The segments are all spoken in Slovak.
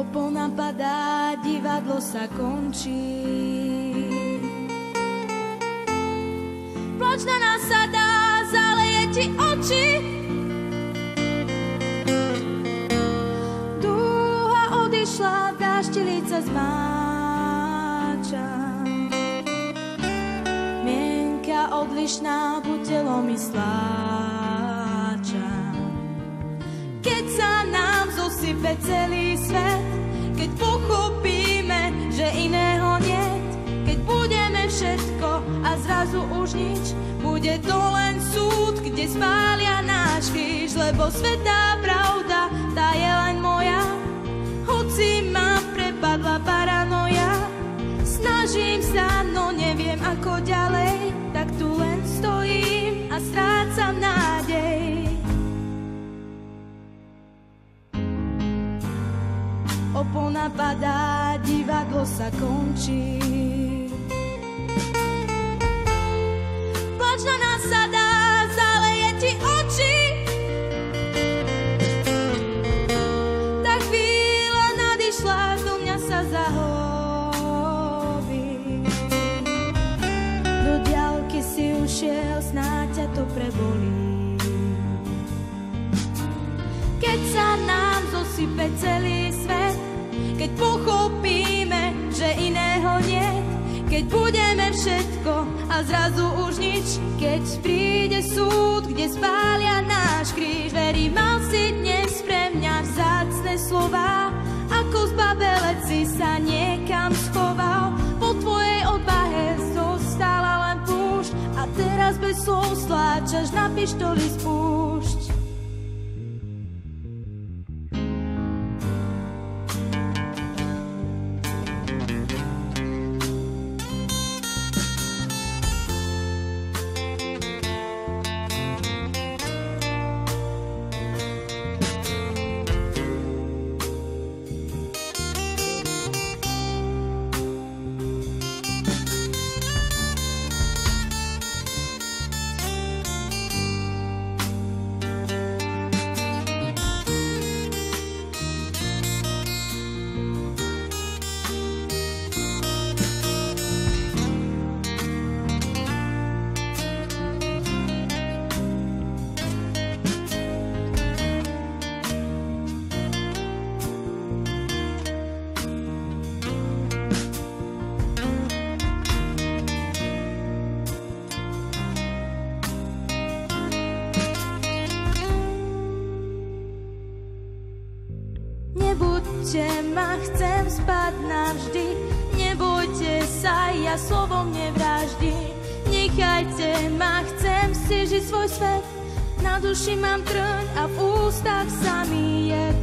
Opona padá, divadlo sa končí. Plač na nás sa dá, zaleje ti oči. Dúha odišla, dáždi líca zmáča. Mienka odlišná, buď telo mi stláča. Keď sa nám zosype celý svet, keď pochopíme, že iného niet, keď budeme všetko a zrazu už nič, bude to len súd, kde spália náš kríž, lebo svätá pravda, tá je len moja. Hoci ma prepadla paranoja, snažím sa, no neviem ako ďalej, tak tu len stojím a strácam nádej. Opona padá, divadlo sa končí. Plač na nás sa dá, zaleje ti oči. Tá chvíľa nadišla, do mňa sa zahobí. Do diaľky si ušiel, snáď ťa to prebolí. Keď sa nám zosype celý svet, keď pochopíme, že iného niet, keď budeme všetko a zrazu už nič, keď príde súd, kde spália náš kríž, verím, mal si dnes pre mňa vzácne slová, ako zbabelec si sa niekam schoval, po tvojej odvahe zostala len púšť a teraz bez slov stláčaš na pištoli spúšť. Nebuďte ma, chcem spať navždy, nebojte sa, ja slovom nevraždím. Nechajte ma, chcem si žiť svoj svet, na duši mám trň a v ústach samý jed.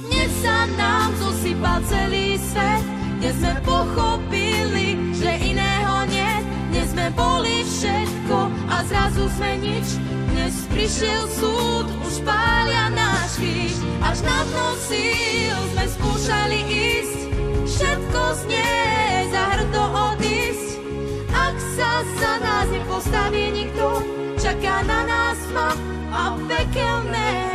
Dnes sa nám zosypal celý svet, dnes sme pochopili, že iného niet, dnes sme boli všetko a zrazu sme nič. Dnes prišiel súd, už pália náš kríž, až na dno síl sme skúšali ísť, všetko znie za hrdo odísť. Ak sa za nás nepostaví nikto, čaká na nás tma a pekelné